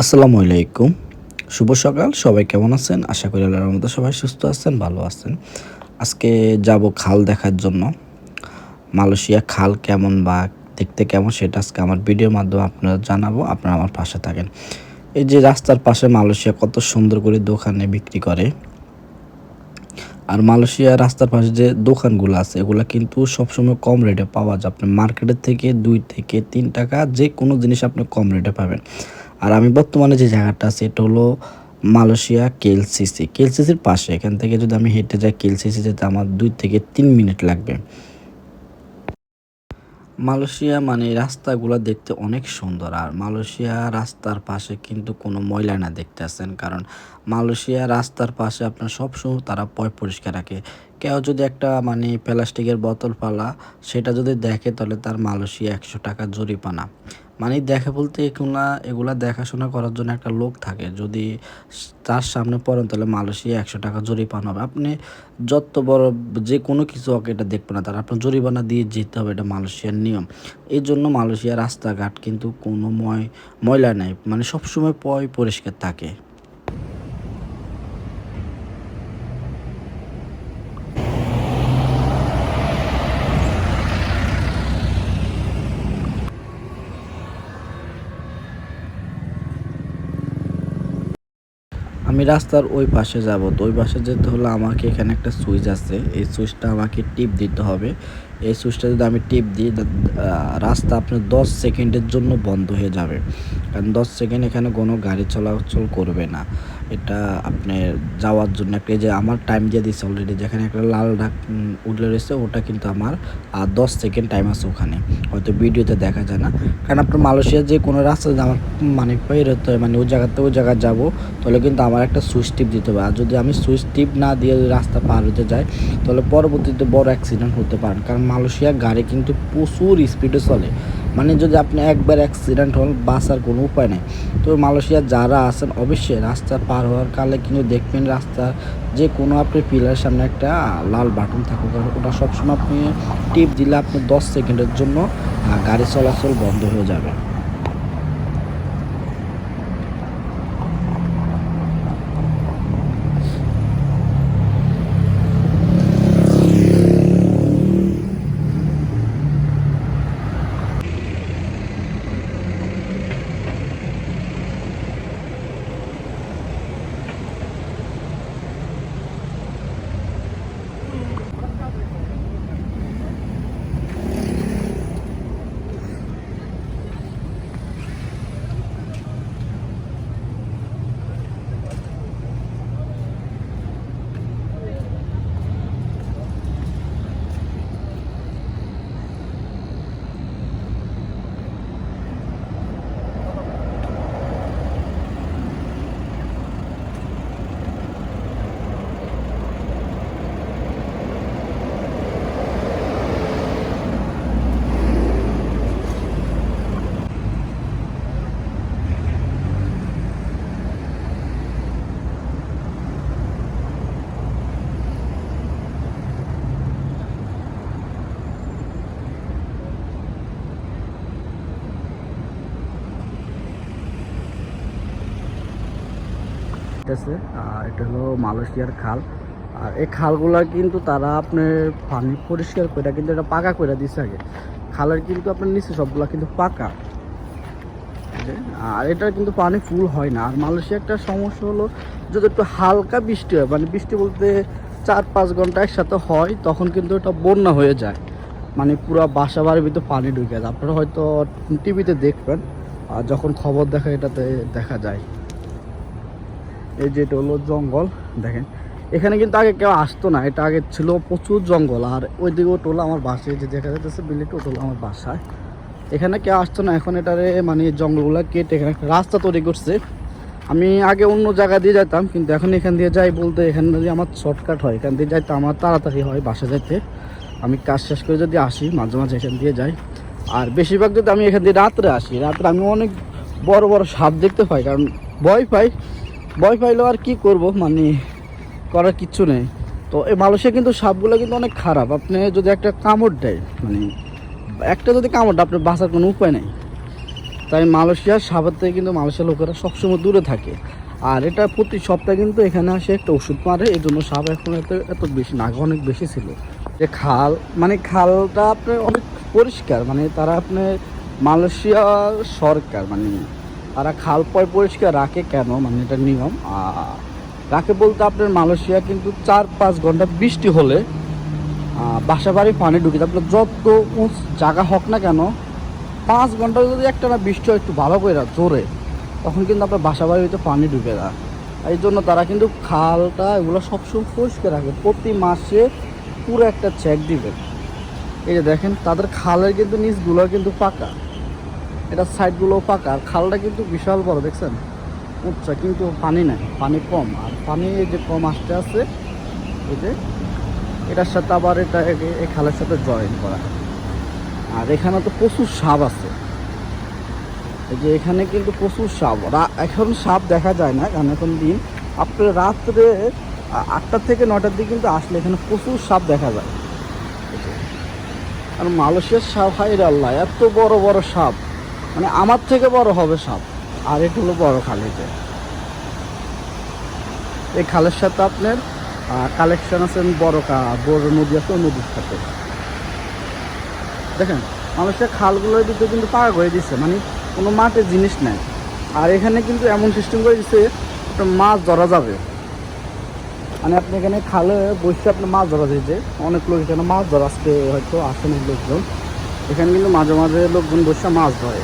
আসসালামু আলাইকুম। শুভ সকাল। সবাই কেমন আছেন? আশা করি আল্লাহর রহমতে সবাই সুস্থ আছেন, ভালো আছেন। আজকে যাব খাল দেখার জন্য। মালয়েশিয়া খাল কেমন বা দেখতে কেমন সেটা আজকে আমার ভিডিওর মাধ্যমে আপনারা জানাবো। আপনারা আমার পাশে থাকেন। এই যে রাস্তার পাশে মালয়েশিয়া কত সুন্দর করে দোকানে বিক্রি করে। আর মালয়েশিয়া রাস্তার পাশে যে দোকানগুলো আছে এগুলো কিন্তু সবসময় কম রেটে পাওয়া যায়। আপনি মার্কেটের থেকে 2 থেকে 3 টাকা যে কোনো জিনিস আপনি কম রেটে পাবেন। আর আমি বর্তমানে যে জায়গাটা আছে এটা হলো মালয়েশিয়া কেএলসিসি। কেএলসিসির পাশে। এখান থেকে যদি আমি হেঁটে যাই কেএলসিসি যেতে আমার 2 থেকে 3 মিনিট লাগবে। মালয়েশিয়া মানে রাস্তাগুলো দেখতে অনেক সুন্দর। আর মালয়েশিয়া রাস্তার পাশে কিন্তু কোনো ময়লা না দেখতেছেন, কারণ মালয়েশিয়া রাস্তার পাশে আপনার সবসময় তারা পরিষ্কার রাখে। কেউ যদি একটা মানে প্লাস্টিকের বোতল ফালা সেটা যদি দেখে তাহলে তার মালয়েশিয়া 100 টাকা জরিমানা। মানে দেখে বলতে এগুলা দেখাশোনা করার জন্য একটা লোক থাকে। যদি তার সামনে পড়েন তাহলে মালয়েশিয়া 100 টাকা জরিমানা হবে। আপনি যত বড় যে কোনো কিছু হোক এটা দেখবে না, তারা আপনার জরিমানা দিয়ে যেতে হবে, এটা মালয়েশিয়ার নিয়ম। এই জন্য মালয়েশিয়ার রাস্তাঘাট কিন্তু কোনো ময়লা নেই, মানে সবসময় পরিষ্কার থাকে। আমি রাস্তার ওই পাশে যাব, তো ওই পাশে যেতে হলে আমাকে এখানে একটা সুইচ আছে, এই সুইচটা আমাকে টিপ দিতে হবে। এই সুইচটা যদি আমি টিপ দিই রাস্তা আপনার 10 সেকেন্ডের জন্য বন্ধ হয়ে যাবে, কারণ 10 সেকেন্ড এখানে কোনো গাড়ি চলাচল করবে না। এটা আপনার যাওয়ার জন্য একটা, যে আমার টাইম দিয়ে দিচ্ছে অলরেডি, যেখানে একটা লাল ডাক উঠলে রয়েছে ওটা কিন্তু আমার 10 সেকেন্ড টাইম আছে ওখানে, হয়তো ভিডিওতে দেখা যায় না। কারণ আপনার মালয়েশিয়ার যে কোনো রাস্তা যদি আমার মানে বেরোতে হয়, মানে ওই জায়গাতে ওই জায়গায় যাবো, তাহলে কিন্তু আমার একটা সুইচ টিপ দিতে হবে। আর যদি আমি সুইচ টিপ না দিয়ে রাস্তা পার হতে যাই তাহলে পরবর্তীতে বড় অ্যাক্সিডেন্ট হতে পারেন, কারণ মালয়েশিয়া গাড়ি কিন্তু প্রচুর স্পিডে চলে। মানে যদি আপনি একবার অ্যাক্সিডেন্ট হন বাঁচার কোনো উপায় নেই। তো মালয়েশিয়া যারা আছেন অবশ্যই রাস্তা পার হওয়ার কালে কিন্তু দেখবেন রাস্তার যে কোনো আপনি পিলারের সামনে একটা লাল বাটন থাকুক, ওটা সবসময় আপনি টিপ দিলে আপনি 10 সেকেন্ডের জন্য গাড়ি চলাচল বন্ধ হয়ে যাবে। এটা হলো মালয়েশিয়ার খাল। আর এই খালগুলা কিন্তু তারা আপনার পানি পরিষ্কার করে কিন্তু এটা পাকা করে দিচ্ছে আগে। খালের কিন্তু আপনার নিচে সবগুলা কিন্তু পাকা, আর এটা কিন্তু পানি ফুল হয় না। আর মালয়েশিয়া একটা সমস্যা হলো যদি একটু হালকা বৃষ্টি হয়, মানে বৃষ্টি বলতে 4-5 ঘন্টা একসাথে হয়, তখন কিন্তু এটা বন্যা হয়ে যায়, মানে পুরো বাসা বাড়ির ভিতরে পানি ঢুকে যায়। আপনারা হয়তো টিভিতে দেখবেন, আর যখন খবর দেখা এটাতে দেখা যায়। এই যে এটা হলো জঙ্গল, দেখেন এখানে কিন্তু আগে কেউ আসতো না, এটা আগে ছিল প্রচুর জঙ্গল। আর ওই দিকে ওটা হলো আমার বাসায়, যে দেখা যাচ্ছে বিল্ডিংটা ওটা হলো আমার বাসায়। এখানে কেউ আসতো না, এখন এটারে মানে জঙ্গলগুলো কেটে এখানে একটা রাস্তা তৈরি করছে। আমি আগে অন্য জায়গা দিয়ে যেতাম, কিন্তু এখন এখান দিয়ে যাই বলতে এখানে যদি আমার শর্টকাট হয়, এখান দিয়ে যাইতে আমার তাড়াতাড়ি হয় বাসা যাইতে। আমি কাজ শেষ করে যদি আসি মাঝে মাঝে এখান দিয়ে যাই। আর বেশিরভাগ যদি আমি এখান দিয়ে রাত্রে আসি, রাত্রে আমি অনেক বড় বড় সাপ দেখতে পাই, কারণ ভয় পাইলেও আর কি করব, মানে করার কিচ্ছু নেই। তো এই মালয়েশিয়া কিন্তু সাপগুলো কিন্তু অনেক খারাপ। আপনি যদি একটা কামড় দেয়, মানে একটা যদি কামড় দেয় আপনার বাঁচার কোনো উপায় নেই। তাই মালয়েশিয়ার সাভার থেকে কিন্তু মালয়েশিয়ার লোকেরা সবসময় দূরে থাকে। আর এটা প্রতি সপ্তাহে কিন্তু এখানে আসে একটা ওষুধ মারে, এই জন্য সাপ এখন এত বেশি না, আগে অনেক বেশি ছিল। যে খাল, মানে খালটা আপনার অনেক পরিষ্কার, মানে তারা আপনার মালয়েশিয়ার সরকার, মানে তারা খাল পরিষ্কার রাখে কেন, মানে এটা নিয়ম রাখে বলতে আপনার মালয়েশিয়া কিন্তু 4-5 ঘন্টা বৃষ্টি হলে বাসা বাড়ি পানি ঢুকে, আপনার যত উঁচ জায়গা হোক না কেন 5 ঘন্টা যদি একটা না বৃষ্টি হয় একটু ভালো করে জোরে, তখন কিন্তু আপনার বাসা বাড়িতে পানি ঢুকে যায়। এই জন্য তারা কিন্তু খালটা এগুলো সবসময় পরিষ্কার রাখে, প্রতি মাসে পুরো একটা চেক দিবে। এই যে দেখেন তাদের খালের কিন্তু নিচগুলো কিন্তু পাকা, এটা সাইডগুলোও পাকা, আর খালটা কিন্তু বিশাল বড় দেখছেন উচ্চা, কিন্তু পানি নাই, পানি কম। আর পানি এই যে কম আসতে আছে, এই যে এটার সাথে আবার এটা এই খালের সাথে জয়েন করা। আর এখানে তো প্রচুর সাপ আছে, এই যে এখানে কিন্তু প্রচুর সাপ। এখন সাপ দেখা যায় না কারণ এখন দিন, আপনার রাত্রে 8টা থেকে 9টার দিকে কিন্তু আসলে এখানে প্রচুর সাপ দেখা যায়। আর মালয়েশিয়ার সাপ, হাই রে আল্লাহ, এত বড় বড় সাপ, মানে আমার থেকে বড় হবে সাপ। আর এটা হলো বড় খালিতে, এই খালের সাথে আপনার কালেকশন আছে, বড় নদী আছে, ওই নদীর সাথে দেখেন মালয়েশিয়ার খালগুলোর ভিতরে কিন্তু পাকা করে দিচ্ছে, মানে কোনো মাটির জিনিস নেই। আর এখানে কিন্তু এমন সিস্টেম করে দিচ্ছে আপনার মাছ ধরা যাবে, মানে আপনি এখানে খালে বসে আপনি মাছ ধরা দিয়েছে, অনেক লোক এখানে মাছ ধরা, আজকে হয়তো আসেন লোকজন, এখানে কিন্তু মাঝে মাঝে লোকজন বসে মাছ ধরে।